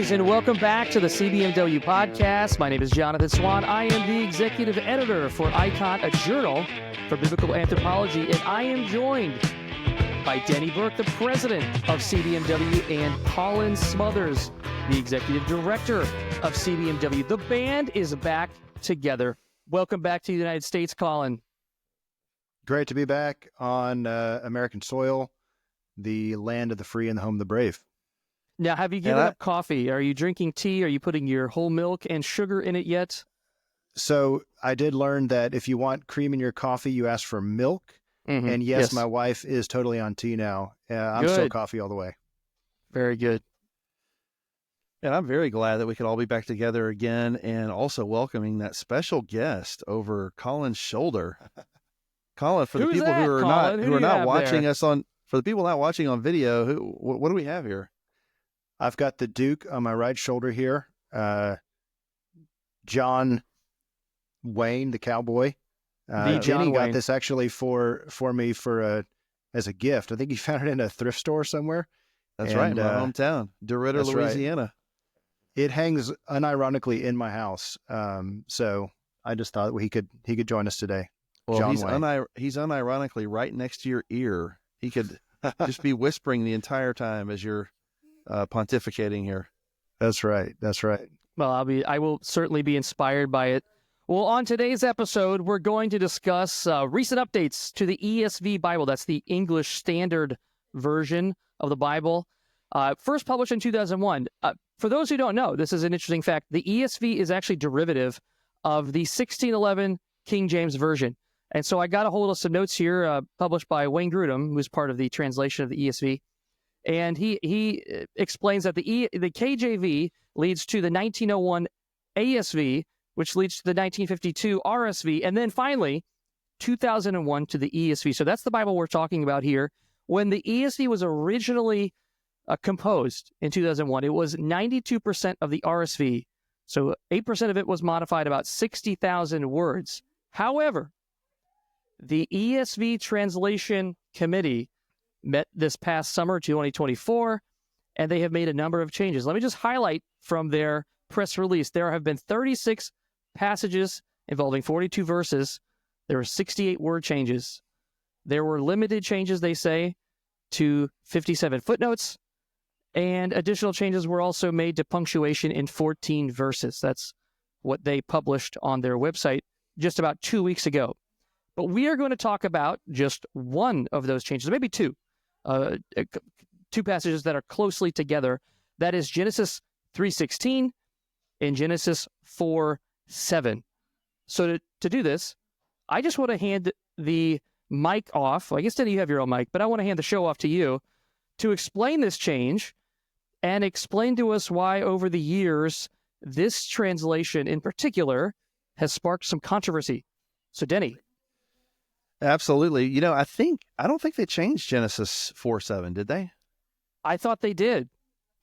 Greetings and welcome back to the CBMW podcast. My name is Jonathan Swan. I am the executive editor for Icon, a journal for biblical anthropology, and I am joined by Denny Burke, the president of CBMW, and Colin Smothers, the executive director of CBMW. The band is back together. Welcome back to the United States, Colin. Great to be back on American soil, the land of the free and the home of the brave. Now, have you given up coffee? Are you drinking tea? Are you putting your whole milk and sugar in it yet? So I did learn that if you want cream in your coffee, you ask for milk. Mm-hmm. And yes, my wife is totally on tea now. I'm still coffee all the way. Very good. And I'm very glad that we could all be back together again, and also welcoming that special guest over Colin's shoulder. Colin, for the people who are not watching us on, for the people not watching on video, what do we have here? I've got the Duke on my right shoulder here. John Wayne, the cowboy. Denny got this actually for me as a gift. I think he found it in a thrift store somewhere. That's right, in my hometown, DeRidder, Louisiana. Right. It hangs unironically in my house. So I just thought he could join us today. Well, he's unironically right next to your ear. He could just be whispering the entire time as you're pontificating here. That's right. Well, I will certainly be inspired by it. Well, on today's episode, we're going to discuss recent updates to the ESV Bible. That's the English Standard Version of the Bible. First published in 2001. For those who don't know, this is an interesting fact. The ESV is actually derivative of the 1611 King James Version. And so I got a hold of some notes here published by Wayne Grudem, who's part of the translation of the ESV. And he explains that the KJV leads to the 1901 ASV, which leads to the 1952 RSV, and then finally 2001 to the ESV. So that's the Bible we're talking about here. When the ESV was originally composed in 2001, it was 92% of the RSV. So 8% of it was modified, about 60,000 words. However, the ESV Translation Committee met this past summer, 2024, and they have made a number of changes. Let me just highlight from their press release. There have been 36 passages involving 42 verses. There were 68 word changes. There were limited changes, they say, to 57 footnotes, and additional changes were also made to punctuation in 14 verses. That's what they published on their website just about 2 weeks ago. But we are going to talk about just one of those changes, maybe two passages that are closely together. That is Genesis 3:16 and Genesis 4:7. So to do this, I just want to hand the mic off. I guess, Denny, you have your own mic, but I want to hand the show off to you to explain this change and explain to us why over the years this translation in particular has sparked some controversy. So, Denny. Absolutely. I don't think they changed Genesis 4:7, did they? I thought they did.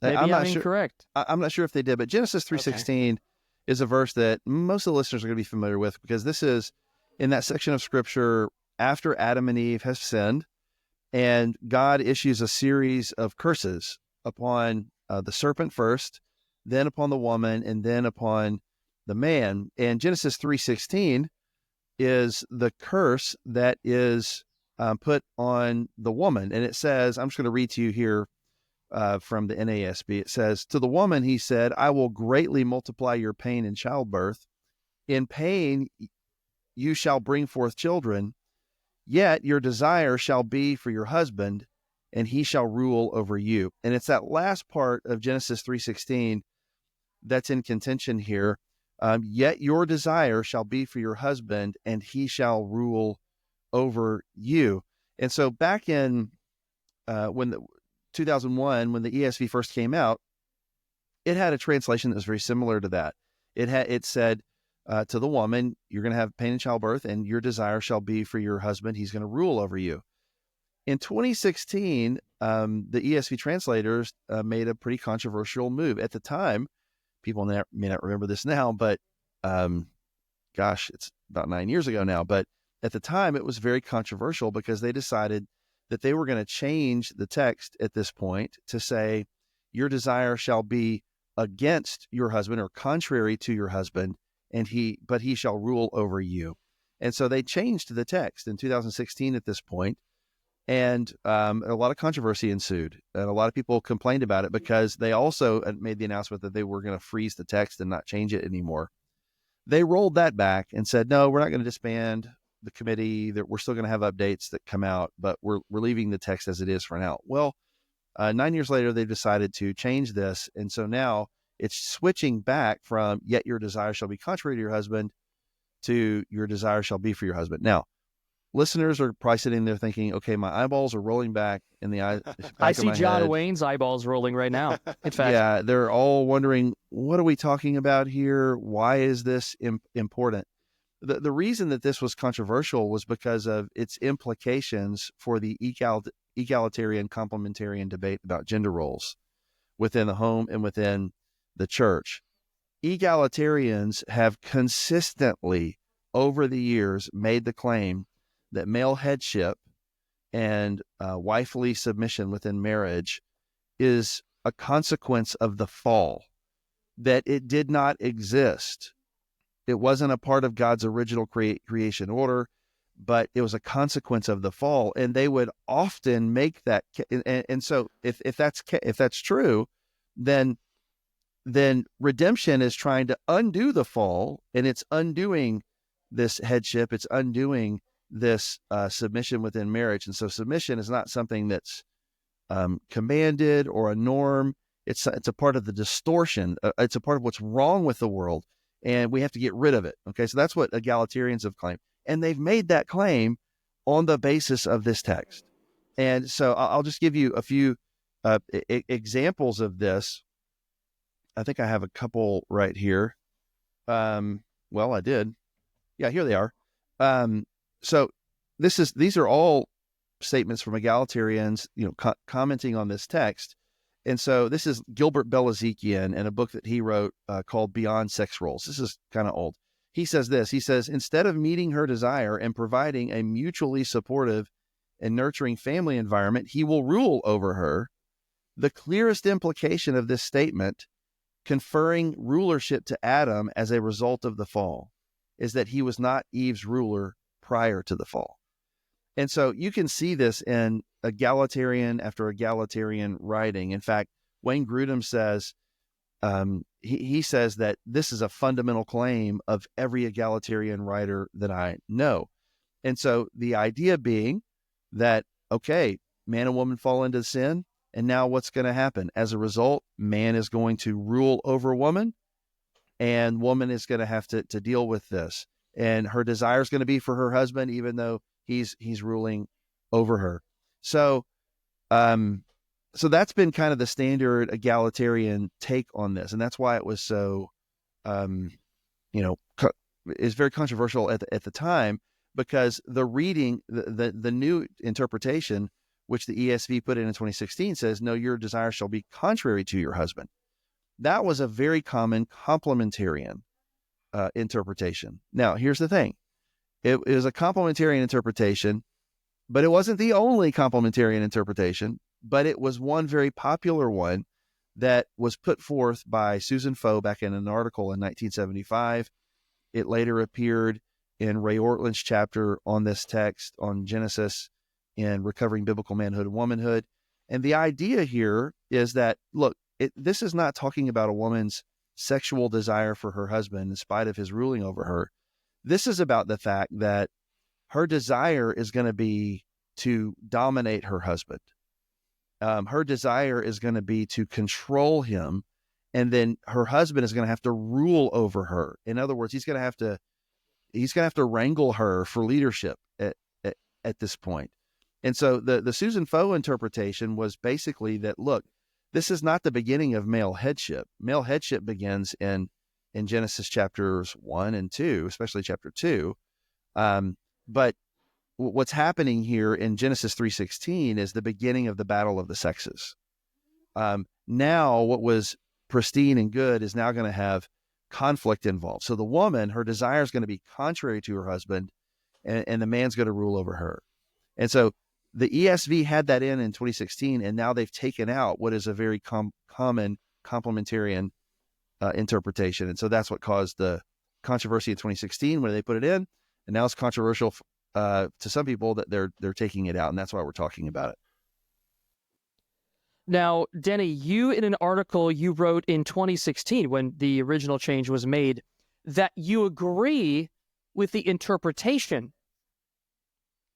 Maybe I'm incorrect. I'm not sure if they did, but Genesis 3:16 is a verse that most of the listeners are going to be familiar with, because this is in that section of Scripture after Adam and Eve have sinned, and God issues a series of curses upon the serpent first, then upon the woman, and then upon the man. And Genesis 3:16 is the curse that is put on the woman. And it says, I'm just going to read to you here from the NASB. It says, "To the woman, he said, I will greatly multiply your pain in childbirth. In pain, you shall bring forth children, yet your desire shall be for your husband, and he shall rule over you." And it's that last part of Genesis 3:16 that's in contention here. Yet your desire shall be for your husband, and he shall rule over you. And so back in 2001, when the ESV first came out, it had a translation that was very similar to that. It said to the woman, you're going to have pain in childbirth, and your desire shall be for your husband. He's going to rule over you. In 2016, the ESV translators made a pretty controversial move. At the time, people may not remember this now, but it's about 9 years ago now. But at the time, it was very controversial because they decided that they were going to change the text at this point to say, your desire shall be against your husband or contrary to your husband, but he shall rule over you. And so they changed the text in 2016 at this point, and a lot of controversy ensued, and a lot of people complained about it because they also made the announcement that they were going to freeze the text and not change it anymore. They rolled that back and said, no, we're not going to disband the committee, that we're still going to have updates that come out, but we're leaving the text as it is for now. Well, 9 years later, they've decided to change this. And so now it's switching back from yet your desire shall be contrary to your husband to your desire shall be for your husband. Now, listeners are probably sitting there thinking, okay, my eyeballs are rolling back in the eye. I see John head. Wayne's eyeballs rolling right now. In fact, yeah, they're all wondering, what are we talking about here? Why is this important? The reason that this was controversial was because of its implications for the egalitarian complementarian debate about gender roles within the home and within the church. Egalitarians have consistently over the years made the claim that male headship and wifely submission within marriage is a consequence of the fall, that it did not exist. It wasn't a part of God's original creation order, but it was a consequence of the fall. And they would often make that. And so if that's true, then redemption is trying to undo the fall, and it's undoing this headship. It's undoing this submission within marriage. And so submission is not something that's commanded or a norm. It's a part of the distortion. It's a part of what's wrong with the world, and we have to get rid of it. Okay, so that's what egalitarians have claimed, and they've made that claim on the basis of this text. And so I'll just give you a few examples of this. I think I have a couple right here. Well, I did. Yeah, here they are. So these are all statements from egalitarians, commenting on this text. And so this is Gilbert Belazekian in a book that he wrote called Beyond Sex Roles. This is kind of old. He says this. He says, instead of meeting her desire and providing a mutually supportive and nurturing family environment, he will rule over her. The clearest implication of this statement, conferring rulership to Adam as a result of the fall, is that he was not Eve's ruler prior to the fall. And so you can see this in egalitarian after egalitarian writing. In fact, Wayne Grudem says, he says that this is a fundamental claim of every egalitarian writer that I know. And so the idea being that, okay, man and woman fall into sin, and now what's going to happen? As a result, man is going to rule over woman, and woman is going to have to deal with this. And her desire is going to be for her husband, even though he's ruling over her. So that's been kind of the standard egalitarian take on this. And that's why it was so, is very controversial at the time, because the reading, the new interpretation, which the ESV put in 2016, says, no, your desire shall be contrary to your husband. That was a very common complementarian interpretation. Now, here's the thing. It is a complementarian interpretation, but it wasn't the only complementarian interpretation, but it was one very popular one that was put forth by Susan Foe back in an article in 1975. It later appeared in Ray Ortland's chapter on this text on Genesis in Recovering Biblical Manhood and Womanhood. And the idea here is that, look, this is not talking about a woman's sexual desire for her husband in spite of his ruling over her. This is about the fact that her desire is going to be to dominate her husband. Her desire is going to be to control him, and then her husband is going to have to rule over her. In other words, he's going to have to wrangle her for leadership at this point. And so the Susan Foe interpretation was basically that, look, this is not the beginning of male headship. Male headship begins in Genesis chapters 1 and 2, especially chapter 2. But what's happening here in Genesis 3:16 is the beginning of the battle of the sexes. Now what was pristine and good is now going to have conflict involved. So the woman, her desire is going to be contrary to her husband, and the man's going to rule over her. And so the ESV had that in 2016, and now they've taken out what is a very common complementarian interpretation. And so that's what caused the controversy in 2016 when they put it in. And now it's controversial to some people that they're taking it out. And that's why we're talking about it. Now, Denny, you in an article you wrote in 2016 when the original change was made, that you agree with the interpretation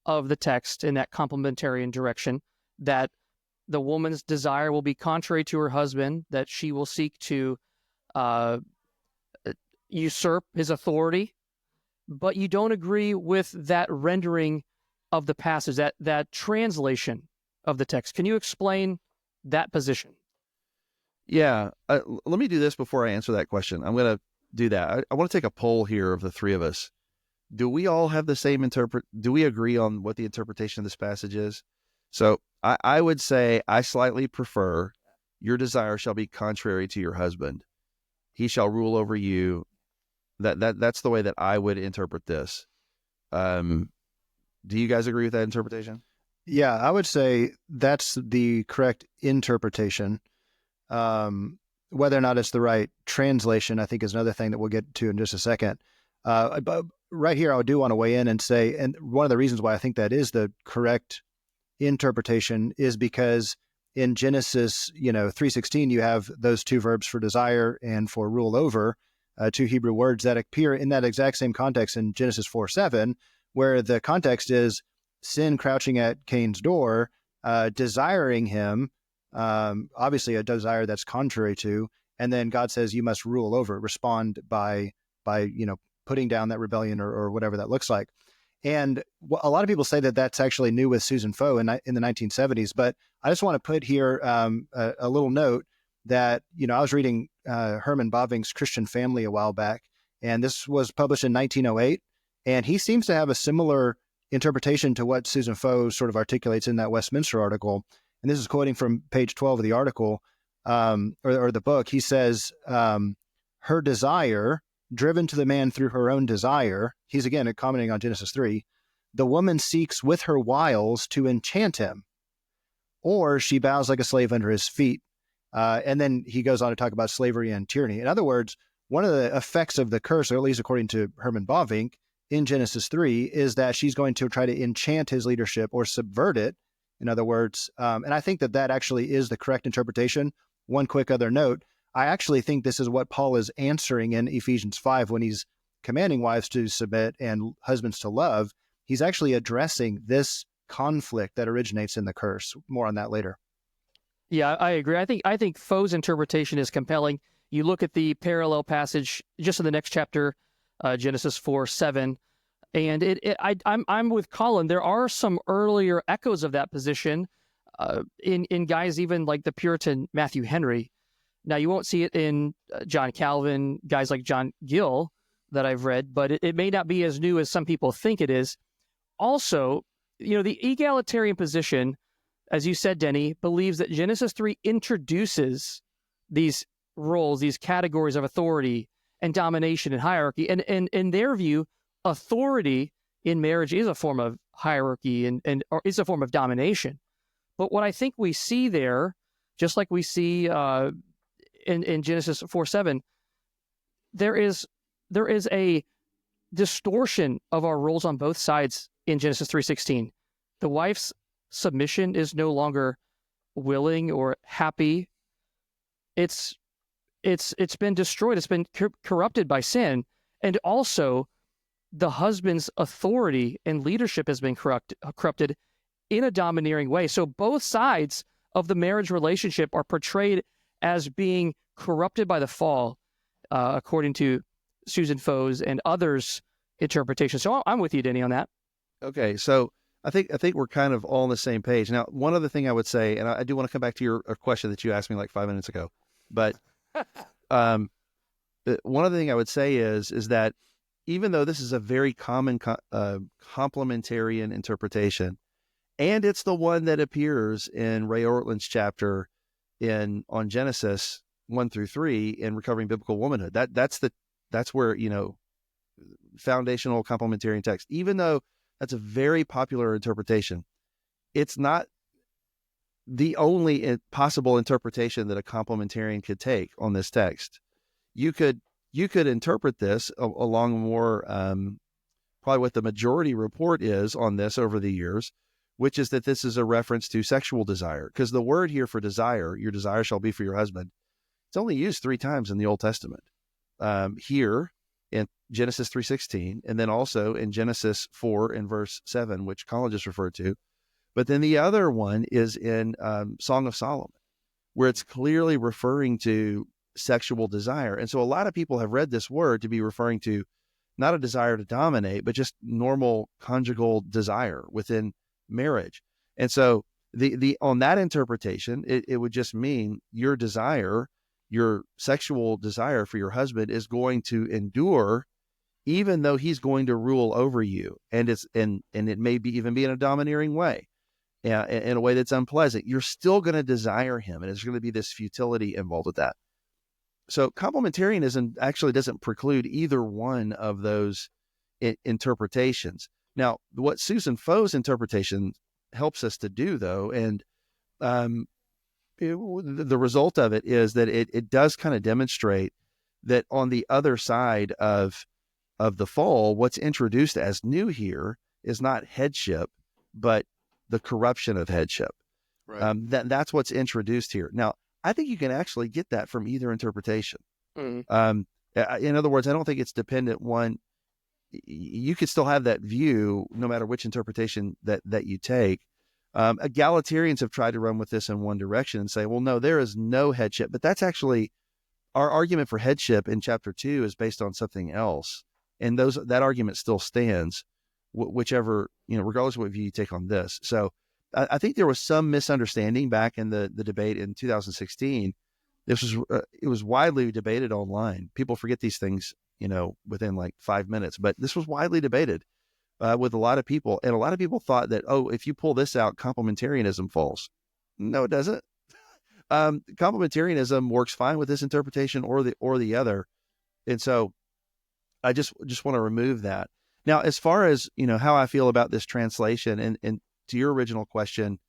of the text in that complementarian direction, that the woman's desire will be contrary to her husband, that she will seek to usurp his authority, but you don't agree with that rendering of the passage, that translation of the text. Can you explain that position? Yeah. Let me do this before I answer that question. I'm going to do that. I want to take a poll here of the three of us. Do we all have the same do we agree on what the interpretation of this passage is? So I would say I slightly prefer your desire shall be contrary to your husband. He shall rule over you. That's the way that I would interpret this. Do you guys agree with that interpretation? Yeah, I would say that's the correct interpretation. Whether or not it's the right translation, I think, is another thing that we'll get to in just a second. But right here, I do want to weigh in and say, and one of the reasons why I think that is the correct interpretation is because in Genesis, 3:16, you have those two verbs for desire and for rule over, two Hebrew words that appear in that exact same context in Genesis 4:7, where the context is sin crouching at Cain's door, desiring him, obviously a desire that's contrary to, and then God says you must rule over, respond by putting down that rebellion or whatever that looks like. And a lot of people say that that's actually new with Susan Foe in the 1970s. But I just want to put here a little note that, I was reading Herman Bavinck's Christian Family a while back, and this was published in 1908. And he seems to have a similar interpretation to what Susan Foe sort of articulates in that Westminster article. And this is quoting from page 12 of the article or the book. He says, her desire, driven to the man through her own desire, he's again commenting on Genesis 3, the woman seeks with her wiles to enchant him, or she bows like a slave under his feet. And then he goes on to talk about slavery and tyranny. In other words, one of the effects of the curse, or at least according to Herman Bavinck, in Genesis 3, is that she's going to try to enchant his leadership or subvert it, in other words. And I think that actually is the correct interpretation. One quick other note, I actually think this is what Paul is answering in Ephesians 5 when he's commanding wives to submit and husbands to love. He's actually addressing this conflict that originates in the curse. More on that later. Yeah, I agree. I think Foe's interpretation is compelling. You look at the parallel passage just in the next chapter, Genesis 4:7, and I'm with Colin. There are some earlier echoes of that position in guys even like the Puritan Matthew Henry. Now, you won't see it in John Calvin, guys like John Gill that I've read, but it may not be as new as some people think it is. Also, the egalitarian position, as you said, Denny, believes that Genesis 3 introduces these roles, these categories of authority and domination and hierarchy. And in their view, authority in marriage is a form of hierarchy and or is a form of domination. But what I think we see there, just like we see in Genesis 4:7, there is a distortion of our roles on both sides in Genesis 3:16. The wife's submission is no longer willing or happy. It's been destroyed. It's been corrupted by sin. And also, the husband's authority and leadership has been corrupted in a domineering way. So both sides of the marriage relationship are portrayed as being corrupted by the fall, according to Susan Foe's and others' interpretation. So I'm with you, Denny, on that. Okay, so I think we're kind of all on the same page. Now, one other thing I would say, and I do want to come back to your question that you asked me like 5 minutes ago, but one other thing I would say is that even though this is a very common complementarian interpretation, and it's the one that appears in Ray Ortland's chapter on Genesis 1-3 in Recovering Biblical Womanhood, that's where foundational complementarian text. Even though that's a very popular interpretation, it's not the only possible interpretation that a complementarian could take on this text. you could interpret this along more probably what the majority report is on this over the years, which is that this is a reference to sexual desire, because the word here for desire, your desire shall be for your husband, it's only used 3 times in the Old Testament. Here in Genesis 3:16, and then also in Genesis 4 in verse 7, which Colin just referred to. But then the other one is in Song of Solomon, where it's clearly referring to sexual desire. And so a lot of people have read this word to be referring to not a desire to dominate, but just normal conjugal desire within marriage. And so the on that interpretation, it would just mean your desire, your sexual desire for your husband is going to endure, even though he's going to rule over you. And it may be even be in a domineering way, in a way that's unpleasant. You're still going to desire him, and there's going to be this futility involved with that. So complementarianism actually doesn't preclude either one of those interpretations. Now, what Susan Foe's interpretation helps us to do, though, and the result of it is that it does kind of demonstrate that on the other side of the fall, what's introduced as new here is not headship, but the corruption of headship. Right. That's what's introduced here. Now, I think you can actually get that from either interpretation. Mm-hmm. In other words, I don't think it's dependent one. You could still have that view no matter which interpretation that you take. Egalitarians have tried to run with this in one direction and say, well, no, there is no headship. But that's actually our argument for headship in chapter 2 is based on something else. And that argument still stands, whichever, regardless of what view you take on this. So I think there was some misunderstanding back in the debate in 2016. It was widely debated online. People forget these things, within like 5 minutes, but this was widely debated with a lot of people. And a lot of people thought that, if you pull this out, complementarianism falls. No, it doesn't. Complementarianism works fine with this interpretation or the other. And so I just want to remove that. Now, as far as, how I feel about this translation and to your original question,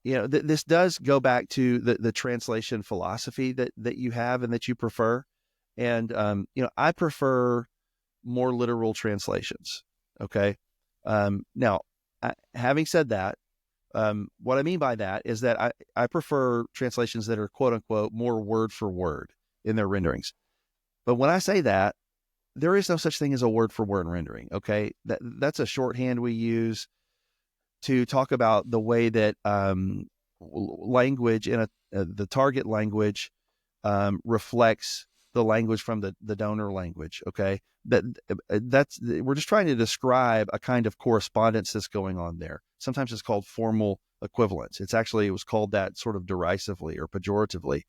this does go back to the translation philosophy that you have and that you prefer. And, I prefer more literal translations. Okay. Now, having said that, what I mean by that is that I prefer translations that are quote unquote more word for word in their renderings. But when I say that, there is no such thing as a word for word rendering. Okay. That's a shorthand we use to talk about the way that language in the target language reflects the language from the donor language. Okay, we're just trying to describe a kind of correspondence that's going on there. Sometimes it's called formal equivalence. It was called that sort of derisively or pejoratively.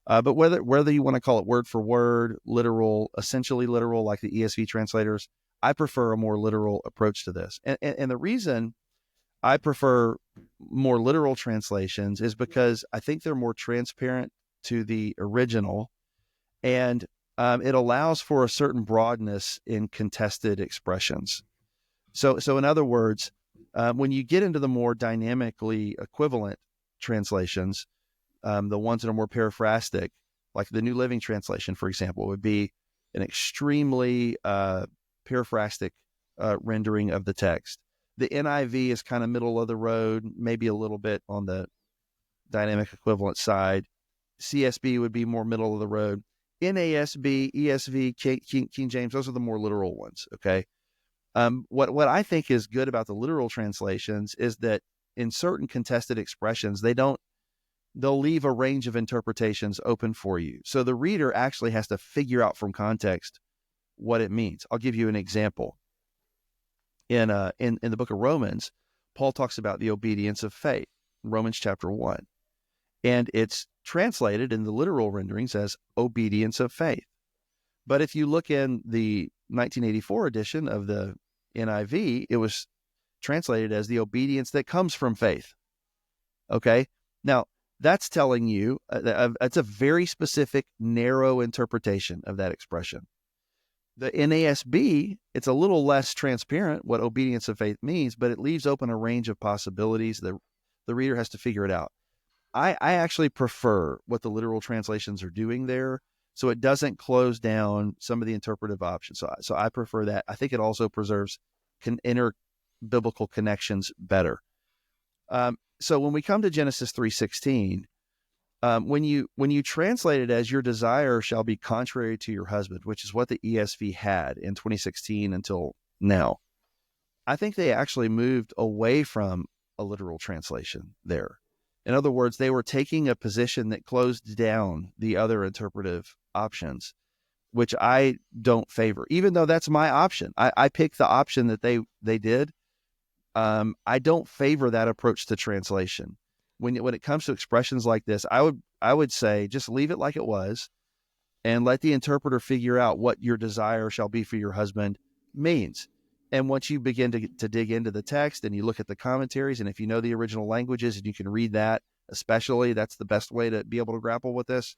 But whether you want to call it word for word, literal, essentially literal, like the ESV translators, I prefer a more literal approach to this. And the reason I prefer more literal translations is because I think they're more transparent to the original, and it allows for a certain broadness in contested expressions. So in other words, when you get into the more dynamically equivalent translations, the ones that are more paraphrastic, like the New Living Translation, for example, would be an extremely paraphrastic rendering of the text. The NIV is kind of middle of the road, maybe a little bit on the dynamic equivalent side. CSB would be more middle of the road. NASB, ESV, King James, those are the more literal ones. Okay. What I think is good about the literal translations is that in certain contested expressions, they'll leave a range of interpretations open for you. So the reader actually has to figure out from context what it means. I'll give you an example. In the book of Romans, Paul talks about the obedience of faith, Romans chapter 1. And it's translated in the literal renderings as obedience of faith. But if you look in the 1984 edition of the NIV, it was translated as the obedience that comes from faith. Okay? Now, that's telling you, it's a very specific, narrow interpretation of that expression. The NASB, it's a little less transparent what obedience of faith means, but it leaves open a range of possibilities. The reader has to figure it out. I actually prefer what the literal translations are doing there. so it doesn't close down some of the interpretive options. So I prefer that. I think it also preserves inner biblical connections better. So when we come to Genesis 3:16, when you translate it as your desire shall be contrary to your husband, which is what the ESV had in 2016 until now, I think they actually moved away from a literal translation there. In other words, they were taking a position that closed down the other interpretive options, which I don't favor, even though that's my option. I picked the option that they did. I don't favor that approach to translation. When it comes to expressions like this, I would say just leave it like it was and let the interpreter figure out what your desire shall be for your husband means. And once you begin to dig into the text and you look at the commentaries, and if you know the original languages and you can read that, especially, that's the best way to be able to grapple with this.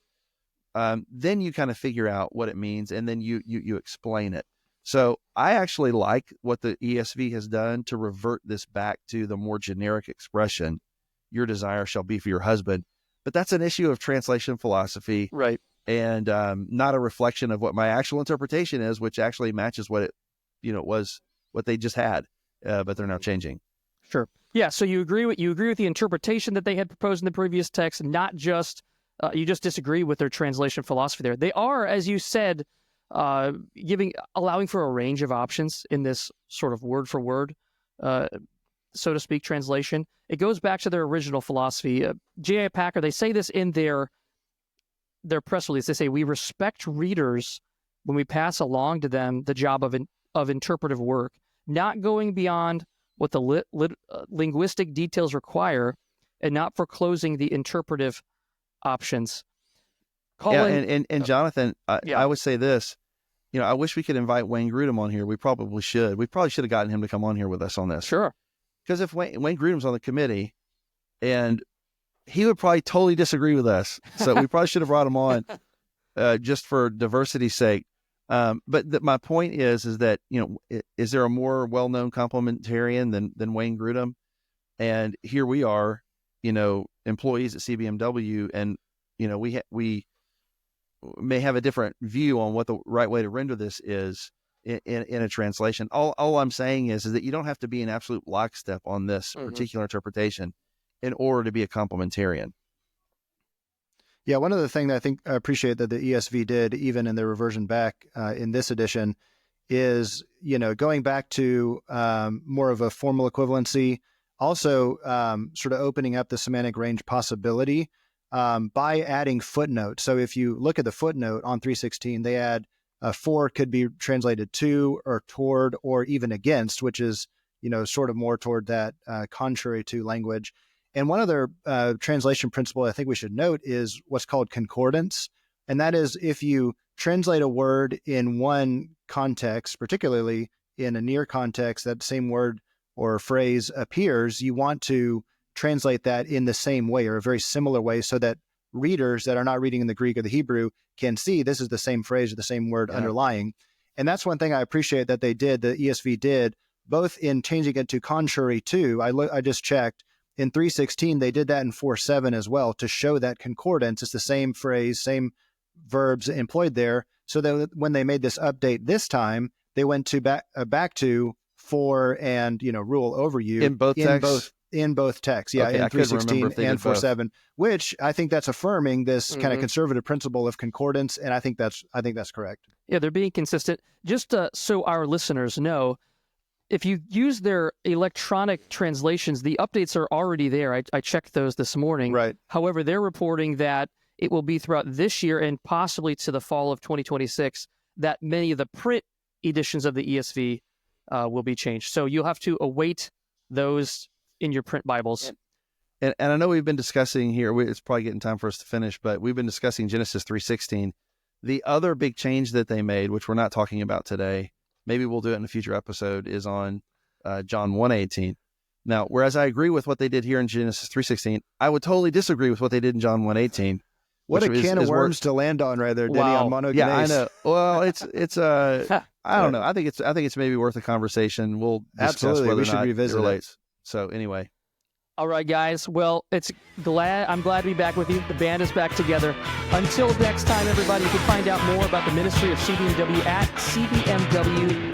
Then you kind of figure out what it means, and then you explain it. So I actually like what the ESV has done to revert this back to the more generic expression, your desire shall be for your husband. But that's an issue of translation philosophy, right? And not a reflection of what my actual interpretation is, which actually matches what it, was what they just had, but they're now changing. Sure. Yeah. So you agree with the interpretation that they had proposed in the previous text, not just you just disagree with their translation philosophy there. They are, as you said, allowing for a range of options in this sort of word for word, so to speak, translation. It goes back to their original philosophy. J.I. Packer, they say this in their press release. They say, we respect readers when we pass along to them the job of interpretive work, not going beyond what the linguistic details require and not foreclosing the interpretive options. Colin, yeah, and Jonathan, yeah. I would say this. I wish we could invite Wayne Grudem on here. We probably should. We probably should have gotten him to come on here with us on this. Sure. Because if Wayne Grudem's on the committee, and he would probably totally disagree with us. So we probably should have brought him on just for diversity's sake. But my point is that, is there a more well-known complementarian than Wayne Grudem? And here we are, employees at CBMW, and, we may have a different view on what the right way to render this is in a translation. All I'm saying is that you don't have to be in absolute lockstep on this particular interpretation in order to be a complementarian. Yeah, one other thing that I appreciate that the ESV did, even in their reversion back in this edition, is, going back to more of a formal equivalency, also sort of opening up the semantic range possibility by adding footnotes. So if you look at the footnote on 3:16, they add for could be translated to or toward or even against, which is, sort of more toward that contrary to language. And one other translation principle I think we should note is what's called concordance. And that is, if you translate a word in one context, particularly in a near context, that same word or phrase appears, you want to translate that in the same way or a very similar way so that readers that are not reading in the Greek or the Hebrew can see this is the same phrase or the same word underlying. And that's one thing I appreciate that they did, the ESV did, both in changing it to contrary to. I just checked. In 3:16, they did that in 4:7 as well to show that concordance. It's the same phrase, same verbs employed there. So that when they made this update this time, they went to back to for and rule over you in both texts. In both texts, yeah, okay, in 3:16 and 4:7, which I think that's affirming this kind of conservative principle of concordance, and I think that's correct. Yeah, they're being consistent. Just so our listeners know, if you use their electronic translations, the updates are already there. I checked those this morning. Right. However, they're reporting that it will be throughout this year and possibly to the fall of 2026 that many of the print editions of the ESV will be changed. So you'll have to await those in your print Bibles. And I know we've been discussing here, it's probably getting time for us to finish, but we've been discussing Genesis 3:16. The other big change that they made, which we're not talking about today, maybe we'll do it in a future episode, is on John 1:18. Now, whereas I agree with what they did here in Genesis 3:16, I would totally disagree with what they did in John 1:18. What a can of worms to land on right there, Denny, on monogenes. Yeah, I know. Well, it's I don't know. I think it's maybe worth a conversation. We'll discuss Absolutely. whether We or should not revisit it relates. So anyway. All right, guys. Well, I'm glad to be back with you. The band is back together. Until next time, everybody, you can find out more about the ministry of CBMW at cbmw.org.